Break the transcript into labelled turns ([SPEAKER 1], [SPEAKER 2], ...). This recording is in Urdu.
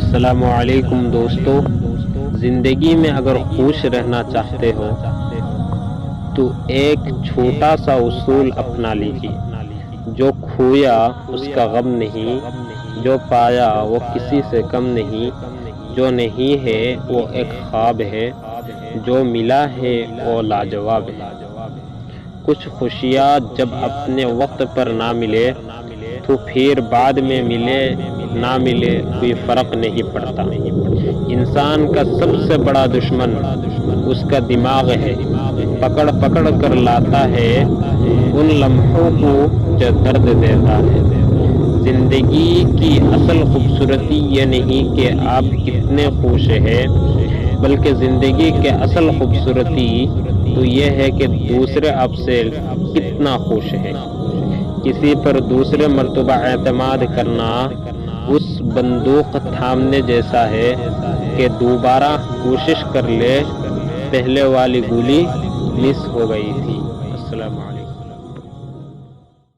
[SPEAKER 1] السلام علیکم دوستو، زندگی میں اگر خوش رہنا چاہتے ہو تو ایک چھوٹا سا اصول اپنا لیجیے۔ جو کھویا اس کا غم نہیں، جو پایا وہ کسی سے کم نہیں، جو نہیں ہے وہ ایک خواب ہے، جو ملا ہے وہ لاجواب ہے۔ کچھ خوشیاں جب اپنے وقت پر نہ ملے تو پھر بعد میں ملے نہ ملے کوئی فرق نہیں پڑتا۔ انسان کا سب سے بڑا دشمن اس کا دماغ ہے، پکڑ پکڑ کر لاتا ہے ان لمحوں کو جو درد دیتا ہے۔ زندگی کی اصل خوبصورتی یہ نہیں کہ آپ کتنے خوش ہیں، بلکہ زندگی کے اصل خوبصورتی تو یہ ہے کہ دوسرے آپ سے کتنا خوش ہے۔ کسی پر دوسرے مرتبہ اعتماد کرنا اس بندوق تھامنے جیسا ہے کہ دوبارہ کوشش کر لے، پہلے والی گولی مس ہو گئی تھی۔ السلام علیکم۔